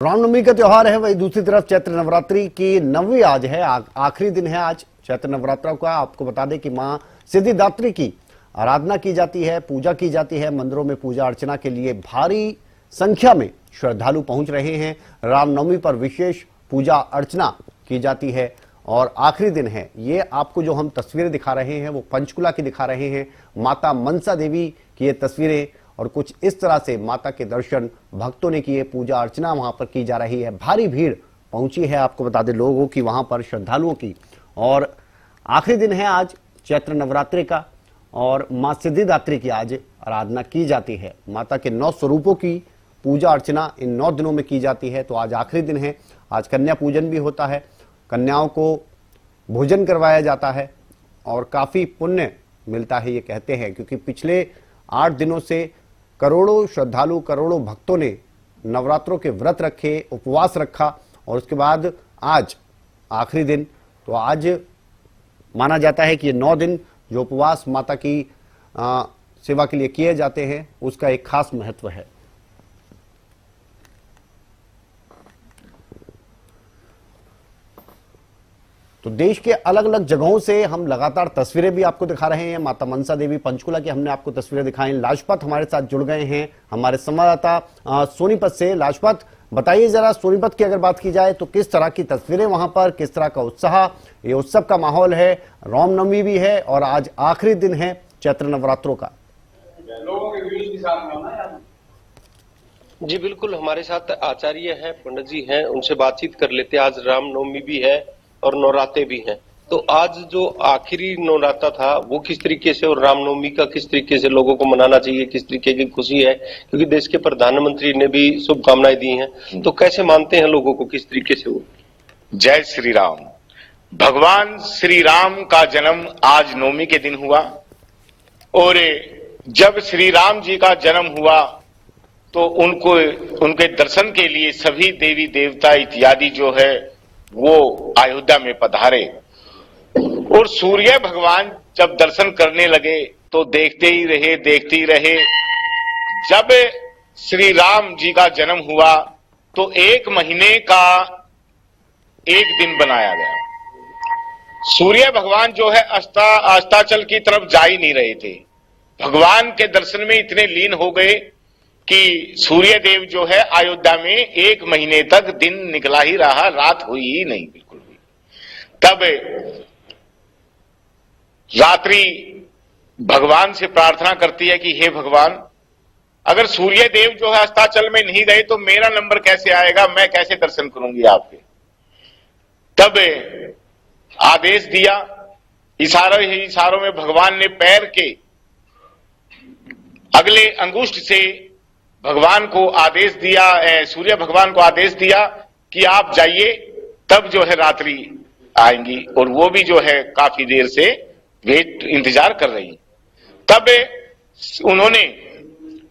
रामनवमी का त्योहार है, वही दूसरी तरफ चैत्र नवरात्रि की 9वीं आज है। आखिरी दिन है आज चैत्र नवरात्रों का। आपको बता दें कि मां सिद्धिदात्री की आराधना की जाती है, पूजा की जाती है। मंदिरों में पूजा अर्चना के लिए भारी संख्या में श्रद्धालु पहुंच रहे हैं। रामनवमी पर विशेष पूजा अर्चना की जाती है और आखिरी दिन है। ये आपको जो हम तस्वीरें दिखा रहे हैं वो पंचकुला की दिखा रहे हैं। माता मनसा देवी की ये तस्वीरें और कुछ इस तरह से माता के दर्शन भक्तों ने किए, पूजा अर्चना वहां पर की जा रही है। भारी भीड़ पहुंची है, आपको बता दें, लोगों की वहां पर, श्रद्धालुओं की। और आखिरी दिन है आज चैत्र नवरात्रि का और मां सिद्धिदात्री की आज आराधना की जाती है। माता के 9 स्वरूपों की पूजा अर्चना इन 9 दिनों में की जाती है। तो आज आखिरी दिन है। आज कन्या पूजन भी होता है, कन्याओं को भोजन करवाया जाता है और काफी पुण्य मिलता है ये कहते हैं, क्योंकि पिछले 8 दिनों से करोड़ों श्रद्धालु, करोड़ों भक्तों ने नवरात्रों के व्रत रखे, उपवास रखा और उसके बाद आज आखिरी दिन। तो आज माना जाता है कि ये 9 दिन जो उपवास माता की सेवा के लिए किए जाते हैं उसका एक खास महत्व है। तो देश के अलग अलग जगहों से हम लगातार तस्वीरें भी आपको दिखा रहे हैं। माता मनसा देवी पंचकुला की हमने आपको तस्वीरें दिखाई। लाजपत हमारे साथ जुड़ गए हैं, हमारे संवाददाता सोनीपत से। लाजपत, बताइए जरा, सोनीपत की अगर बात की जाए तो किस तरह की तस्वीरें वहां पर, किस तरह का उत्साह, ये उत्सव का माहौल है। रामनवमी भी है और आज आखिरी दिन है चैत्र नवरात्रों का। जी बिल्कुल, हमारे साथ आचार्य हैं, पंडित जी हैं, उनसे बातचीत कर लेते हैं। आज रामनवमी भी है और नवरात्रे भी हैं। तो आज जो आखिरी नवरात्रा था वो किस तरीके से, और रामनवमी का किस तरीके से लोगों को मनाना चाहिए, किस तरीके की खुशी है, क्योंकि देश के प्रधानमंत्री ने भी शुभकामनाएं दी हैं, तो कैसे मानते हैं लोगों को, किस तरीके से वो? जय श्री राम। भगवान श्री राम का जन्म आज नवमी के दिन हुआ और जब श्री राम जी का जन्म हुआ तो उनके दर्शन के लिए सभी देवी देवता इत्यादि जो है वो अयोध्या में पधारे और सूर्य भगवान जब दर्शन करने लगे तो देखते ही रहे। जब श्री राम जी का जन्म हुआ तो 1 महीने का एक दिन बनाया गया। सूर्य भगवान जो है अस्ताचल की तरफ जा ही नहीं रहे थे। भगवान के दर्शन में इतने लीन हो गए कि सूर्य देव जो है अयोध्या में 1 महीने तक दिन निकला ही रहा, रात हुई ही नहीं बिल्कुल भी। तब रात्रि भगवान से प्रार्थना करती है कि हे भगवान, अगर सूर्य देव जो है अस्ताचल में नहीं गए तो मेरा नंबर कैसे आएगा, मैं कैसे दर्शन करूंगी आपके। तब आदेश दिया, इशारों में भगवान ने पैर के अगले अंगुष्ठ से भगवान को आदेश दिया, सूर्य भगवान को आदेश दिया कि आप जाइए, तब जो है रात्रि आएंगी। और वो भी जो है काफी देर से इंतजार कर रही। तब उन्होंने,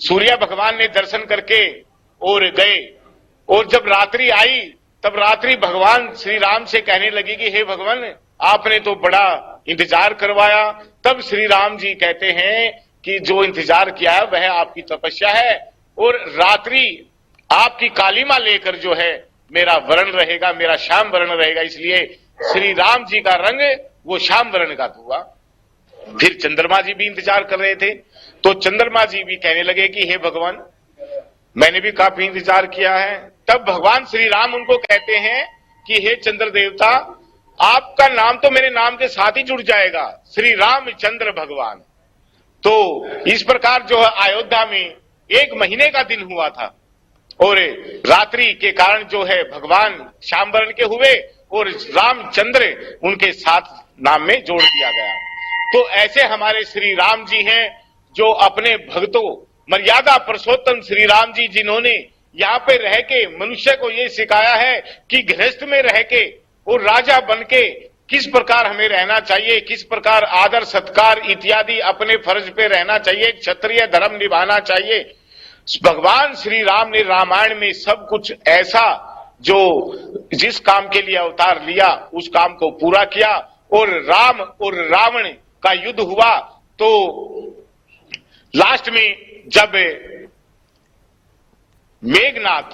सूर्य भगवान ने दर्शन करके और गए और जब रात्रि आई तब रात्रि भगवान श्री राम से कहने लगी कि हे भगवान, आपने तो बड़ा इंतजार करवाया। तब श्री राम जी कहते हैं कि जो इंतजार किया है वह आपकी तपस्या है और रात्रि आपकी कालीमा लेकर जो है मेरा वर्ण रहेगा, मेरा श्याम वर्ण रहेगा। इसलिए श्री राम जी का रंग वो श्याम वर्ण का हुआ। फिर चंद्रमा जी भी इंतजार कर रहे थे तो चंद्रमा जी भी कहने लगे कि हे भगवान, मैंने भी काफी इंतजार किया है। तब भगवान श्री राम उनको कहते हैं कि हे चंद्र देवता, आपका नाम तो मेरे नाम के साथ ही जुड़ जाएगा, श्री रामचंद्र भगवान। तो इस प्रकार जो है अयोध्या में 1 महीने का दिन हुआ था और रात्रि के कारण जो है भगवान श्याम वर्ण के हुए और रामचंद्र उनके साथ नाम में जोड़ दिया गया। तो ऐसे हमारे श्री राम जी हैं जो अपने भक्तों, मर्यादा पुरुषोत्तम श्री राम जी, जिन्होंने यहाँ पे रह के मनुष्य को ये सिखाया है कि गृहस्थ में रह के और राजा बन के किस प्रकार हमें रहना चाहिए, किस प्रकार आदर सत्कार इत्यादि अपने फर्ज पे रहना चाहिए, क्षत्रिय धर्म निभाना चाहिए। भगवान श्री राम ने रामायण में सब कुछ ऐसा जो जिस काम के लिए अवतार लिया उस काम को पूरा किया और राम और रावण का युद्ध हुआ। तो लास्ट में जब मेघनाथ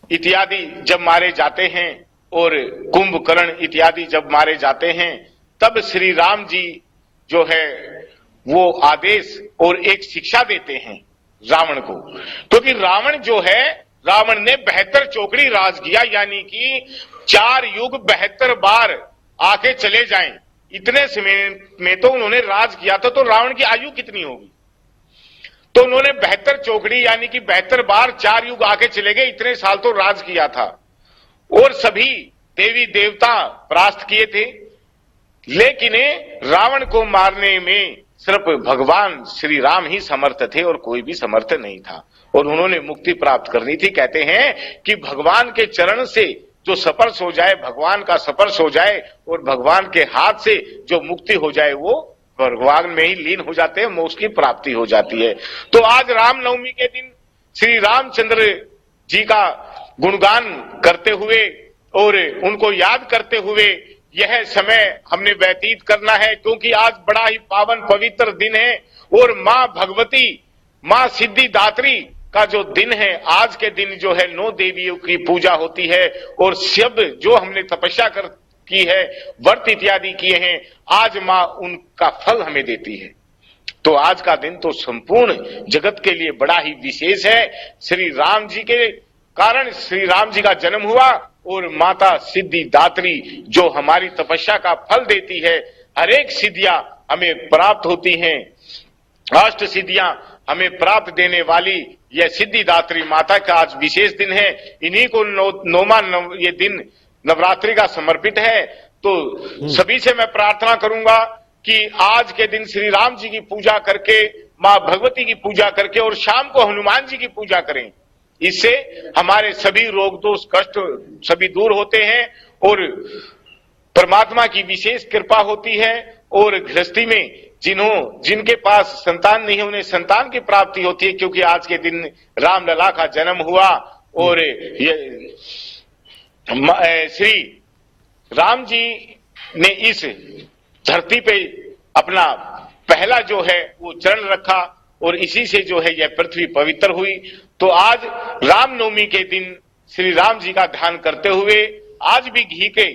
इत्यादि जब मारे जाते हैं और कुंभकर्ण इत्यादि जब मारे जाते हैं, तब श्री राम जी जो है वो आदेश और एक शिक्षा देते हैं रावण को। क्योंकि रावण जो है, रावण ने 72 चौकड़ी राज किया, यानी कि 4 युग 72 बार आके चले जाएं, इतने समय में तो उन्होंने राज किया था। तो रावण की आयु कितनी होगी? तो उन्होंने 72 चौकड़ी यानी कि 72 बार 4 युग आके चले गए, इतने साल तो राज किया था और सभी देवी देवता परास्त किए थे। लेकिन रावण को मारने में सिर्फ भगवान श्री राम ही समर्थ थे और कोई भी समर्थ नहीं था, और उन्होंने मुक्ति प्राप्त करनी थी। कहते हैं कि भगवान के चरण से जो स्पर्श हो जाए, भगवान का स्पर्श हो जाए और भगवान के हाथ से जो मुक्ति हो जाए, वो भगवान में ही लीन हो जाते हैं, मोक्ष की प्राप्ति हो जाती है। तो आज रामनवमी के दिन श्री रामचंद्र जी का गुणगान करते हुए और उनको याद करते हुए यह समय हमने व्यतीत करना है, क्योंकि आज बड़ा ही पावन पवित्र दिन है और मां भगवती, मां सिद्धिदात्री का जो दिन है, आज के दिन जो है 9 देवियों की पूजा होती है और सब जो हमने तपस्या की है, व्रत इत्यादि किए हैं, आज मां उनका फल हमें देती है। तो आज का दिन तो संपूर्ण जगत के लिए बड़ा ही विशेष है। श्री राम जी के कारण श्री राम जी का जन्म हुआ और माता सिद्धिदात्री जो हमारी तपस्या का फल देती है, हर एक सिद्धियां हमें प्राप्त होती हैं, 8 सिद्धियां हमें प्राप्त देने वाली यह सिद्धिदात्री माता का आज विशेष दिन है। इन्हीं को ये दिन नवरात्रि का समर्पित है। तो सभी से मैं प्रार्थना करूंगा कि आज के दिन श्री राम जी की पूजा करके, मां भगवती की पूजा करके और शाम को हनुमान जी की पूजा करें। इससे हमारे सभी रोग दोष कष्ट सभी दूर होते हैं और परमात्मा की विशेष कृपा होती है। और गृहस्थी में जिनके पास संतान नहीं है, उन्हें संतान की प्राप्ति होती है, क्योंकि आज के दिन रामलला का जन्म हुआ और ये श्री राम जी ने इस धरती पे अपना पहला जो है वो चरण रखा और इसी से जो है यह पृथ्वी पवित्र हुई। तो आज रामनवमी के दिन श्री राम जी का ध्यान करते हुए आज भी घी के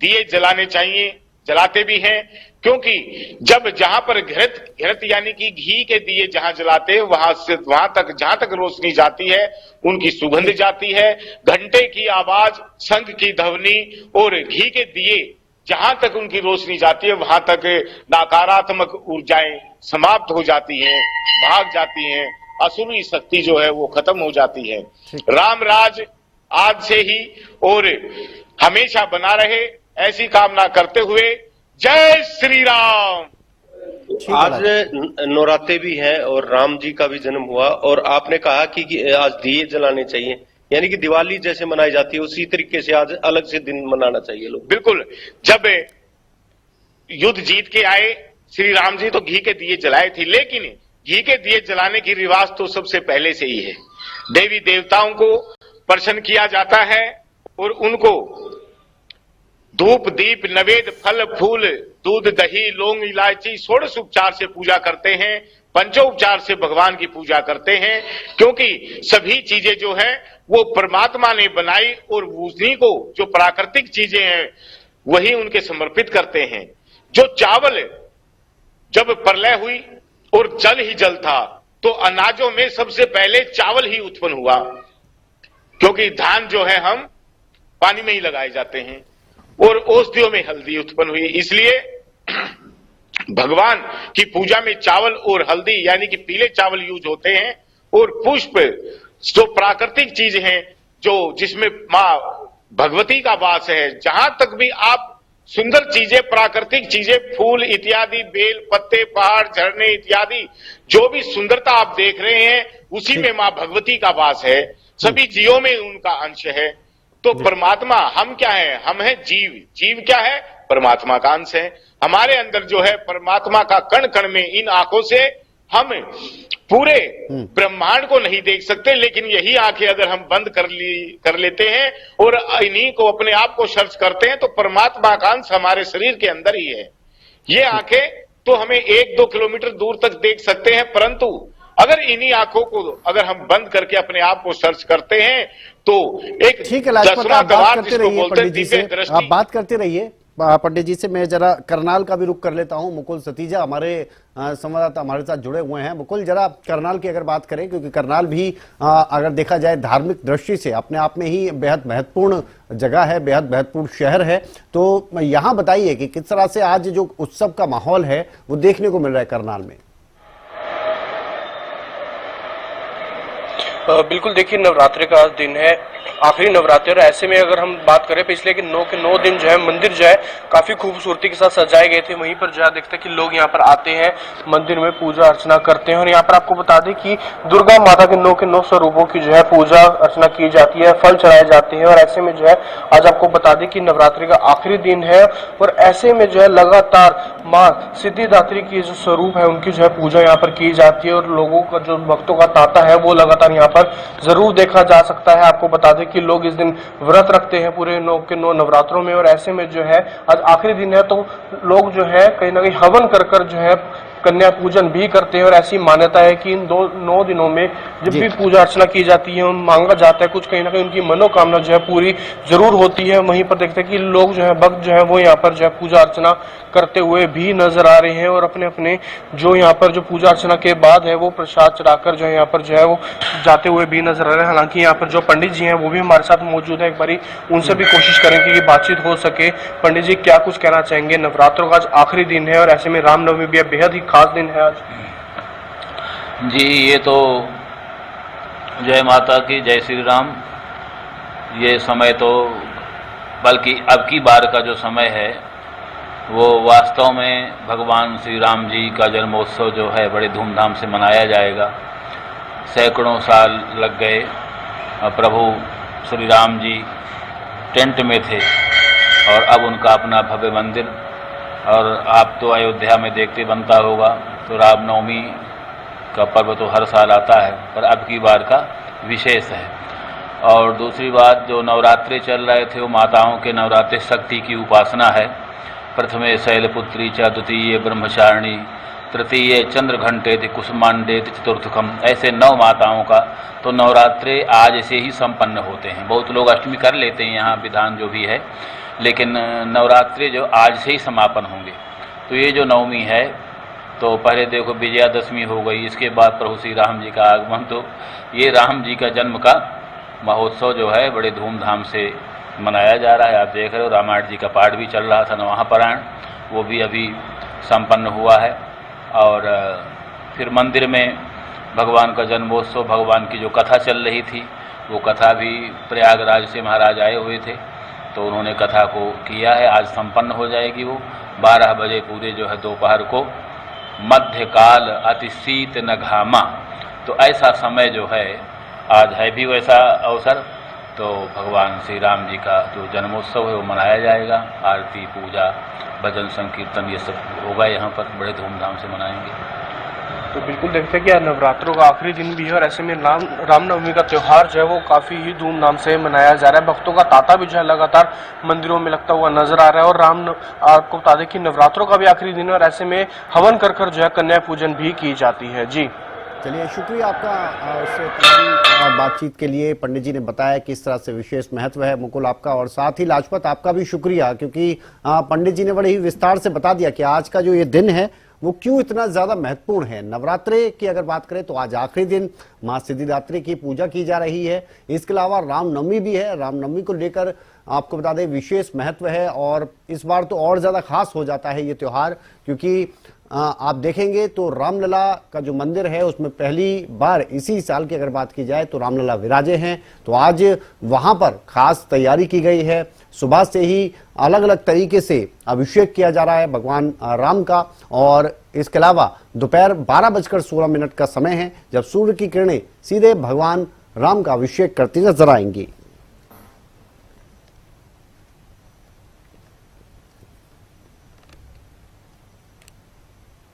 दिए जलाने चाहिए, जलाते भी हैं, क्योंकि जब जहां पर घृत यानी कि घी के दिए जहां जलाते हैं, वहां से वहां तक जहां तक रोशनी जाती है उनकी सुगंध जाती है, घंटे की आवाज, शंख की ध्वनि और घी के दिए जहां तक उनकी रोशनी जाती है, वहां तक नकारात्मक ऊर्जाएं समाप्त हो जाती हैं, भाग जाती हैं, असुरी शक्ति जो है वो खत्म हो जाती है। राम राज आज से ही और हमेशा बना रहे, ऐसी कामना करते हुए जय श्री राम। आज नवरात्रे भी हैं और राम जी का भी जन्म हुआ, और आपने कहा कि आज दिए जलाने चाहिए, यानी कि दिवाली जैसे मनाई जाती है उसी तरीके से आज अलग से दिन मनाना चाहिए लोग। बिल्कुल, जब युद्ध जीत के आए श्री राम जी तो घी के दिए जलाए थे, लेकिन घी के दिए जलाने की रिवाज तो सबसे पहले से ही है। देवी देवताओं को प्रसन्न किया जाता है और उनको धूप दीप नवेद फल फूल दूध दही लौंग इलायची 16 उपचार से पूजा करते हैं, पंचोपचार से भगवान की पूजा करते हैं, क्योंकि सभी चीजें जो है वो परमात्मा ने बनाई और उन्हीं को जो प्राकृतिक चीजें हैं वही उनके समर्पित करते हैं। जो चावल जब प्रलय हुई और जल ही जल था, तो अनाजों में सबसे पहले चावल ही उत्पन्न हुआ, क्योंकि धान जो है हम पानी में ही लगाए जाते हैं, और औषधियों में हल्दी उत्पन्न हुई। इसलिए भगवान की पूजा में चावल और हल्दी यानी कि पीले चावल यूज होते हैं, और पुष्प जो प्राकृतिक चीज हैं, जो जिसमें मां भगवती का वास है, जहां तक भी आप सुंदर चीजें प्राकृतिक चीजें फूल इत्यादि बेल पत्ते पहाड़ झरने इत्यादि जो भी सुंदरता आप देख रहे हैं उसी में मां भगवती का वास है, सभी जीवों में उनका अंश है। तो परमात्मा हम क्या है? हम है जीव। जीव क्या है? परमात्मा का अंश है। हमारे अंदर जो है परमात्मा का कण कण में, इन आंखों से हम पूरे ब्रह्मांड को नहीं देख सकते, लेकिन यही आंखें अगर हम बंद कर लेते हैं और इन्हीं को अपने आप को सर्च करते हैं तो परमात्मा का अंश हमारे शरीर के अंदर ही है। ये आंखें तो हमें 1-2 किलोमीटर दूर तक देख सकते हैं, परंतु अगर इन्हीं आंखों को अगर हम बंद करके अपने आप को सर्च करते हैं तो एक ठीक है लाजपत, दसवां आप बात द्वार करते जिसको रहिए बोलते हैं पंडित जी से, दिव्य दृष्टि। आप बात करते रहिए पंडित जी से। मैं जरा करनाल का भी रुख कर लेता हूं। मुकुल सतीजा हमारे संवाददाता हमारे साथ जुड़े हुए हैं। मुकुल, जरा करनाल की अगर बात करें, क्योंकि करनाल भी अगर देखा जाए धार्मिक दृष्टि से अपने आप में ही बेहद महत्वपूर्ण जगह है, बेहद महत्वपूर्ण शहर है, तो यहाँ बताइए कि किस तरह से आज जो उत्सव का माहौल है वो देखने को मिल रहा है करनाल में। बिल्कुल, देखिए नवरात्रि का आज दिन है, आखिरी नवरात्रि, और ऐसे में अगर हम बात करें पिछले के 9 दिन जो है मंदिर जो है काफी खूबसूरती के साथ सजाए गए थे। वहीं पर जो है देखते हैं कि लोग यहाँ पर आते हैं, मंदिर में पूजा अर्चना करते हैं। और यहाँ पर आपको बता दें कि दुर्गा माता के 9 स्वरूपों की जो है पूजा अर्चना की जाती है, फल चढ़ाए जाते हैं। और ऐसे में जो है आज आपको बता दें कि नवरात्रि का आखिरी दिन है और ऐसे में जो है लगातार माँ सिद्धिदात्री की जो स्वरूप है उनकी जो है पूजा यहाँ पर की जाती है। और लोगों का जो भक्तों का तांता है वो लगातार यहाँ पर जरूर देखा जा सकता है। आपको बता दें कि लोग इस दिन व्रत रखते हैं पूरे 9 नवरात्रों में। और ऐसे में जो है आज आखिरी दिन है तो लोग जो है कहीं ना कहीं हवन कर जो है कन्या पूजन भी करते हैं। और ऐसी मान्यता है कि इन 9 दिनों में जब भी पूजा अर्चना की जाती है, मांगा जाता है कुछ, कहीं ना कहीं उनकी मनोकामना जो है पूरी जरूर होती है। वहीं पर देखते हैं कि लोग जो है भक्त जो है वो यहाँ पर जो है पूजा अर्चना करते हुए भी नजर आ रहे हैं और अपने अपने जो यहाँ पर जो पूजा अर्चना के बाद है वो प्रसाद चढ़ाकर जो है यहाँ पर जो है वो जाते हुए भी नजर आ रहे हैं। हालांकि यहाँ पर जो पंडित जी हैं वो भी हमारे साथ मौजूद है, एक बारी उनसे भी कोशिश करेंगे कि बातचीत हो सके। पंडित जी क्या कुछ कहना चाहेंगे? नवरात्रों का आज आखिरी दिन है और ऐसे में रामनवमी भी बेहद ही खास दिन है आज। जी, ये तो जय माता की, जय श्री राम। ये समय तो बल्कि अब की बार का जो समय है वो वास्तव में भगवान श्री राम जी का जन्मोत्सव जो है बड़े धूमधाम से मनाया जाएगा। सैकड़ों साल लग गए, प्रभु श्री राम जी टेंट में थे और अब उनका अपना भव्य मंदिर, और आप तो अयोध्या में देखते बनता होगा, तो रामनवमी का पर्व तो हर साल आता है पर अब की बार का विशेष है। और दूसरी बात, जो नवरात्रे चल रहे थे वो माताओं के नवरात्रे शक्ति की उपासना है। प्रथमे शैलपुत्री च, द्वितीय ब्रह्मचारिणी, तृतीय चंद्रघंटे कुसुमांडे चतुर्थकम, ऐसे 9 माताओं का तो नवरात्रे आज से ही संपन्न होते हैं। बहुत लोग अष्टमी कर लेते हैं, यहाँ विधान जो भी है, लेकिन नवरात्रि जो आज से ही समापन होंगे। तो ये जो नवमी है तो पहले देखो विजयादशमी हो गई, इसके बाद प्रभु श्री राम जी का आगमन, तो ये राम जी का जन्म का महोत्सव जो है बड़े धूमधाम से मनाया जा रहा है। आप देख रहे हो रामायण जी का पाठ भी चल रहा था, नवाह पारायण, वो भी अभी संपन्न हुआ है। और फिर मंदिर में भगवान का जन्मोत्सव, भगवान की जो कथा चल रही थी वो कथा भी प्रयागराज से महाराज आए हुए थे तो उन्होंने कथा को किया है, आज संपन्न हो जाएगी वो 12 बजे पूरे जो है दोपहर को। मध्यकाल अति शीत न घामा, तो ऐसा समय जो है आज है भी वैसा अवसर। तो भगवान श्री राम जी का जो जन्मोत्सव है वो मनाया जाएगा। आरती, पूजा, भजन, संकीर्तन ये सब होगा, यहाँ पर बड़े धूमधाम से मनाएंगे। तो बिल्कुल देखते हैं कि आज नवरात्रों का आखिरी दिन भी है और ऐसे में रामनवमी का त्यौहार जो है वो काफी ही धूमधाम से मनाया जा रहा है। भक्तों का तांता भी जो है लगातार मंदिरों में लगता हुआ नजर आ रहा है। और आपको बता दें कि नवरात्रों का भी आखिरी दिन है और ऐसे में हवन कर जो है कन्या पूजन भी की जाती है। जी चलिए, शुक्रिया आपका उससे तमाम बातचीत के लिए। पंडित जी ने बताया कि इस तरह से विशेष महत्व है मुकुल आपका, और साथ ही लाजपत आपका भी शुक्रिया, क्योंकि पंडित जी ने बड़े ही विस्तार से बता दिया कि आज का जो ये दिन है वो क्यों इतना ज्यादा महत्वपूर्ण है। नवरात्रे की अगर बात करें तो आज आखिरी दिन माँ सिद्धिदात्री की पूजा की जा रही है। इसके अलावा रामनवमी भी है। रामनवमी को लेकर आपको बता दें विशेष महत्व है और इस बार तो और ज्यादा खास हो जाता है ये त्योहार, क्योंकि आप देखेंगे तो रामलला का जो मंदिर है उसमें पहली बार इसी साल की अगर बात की जाए तो रामलला विराजे हैं। तो आज वहां पर खास तैयारी की गई है। सुबह से ही अलग अलग तरीके से अभिषेक किया जा रहा है भगवान राम का, और इसके अलावा दोपहर 12:16 का समय है जब सूर्य की किरणें सीधे भगवान राम का अभिषेक करती नजर आएंगी।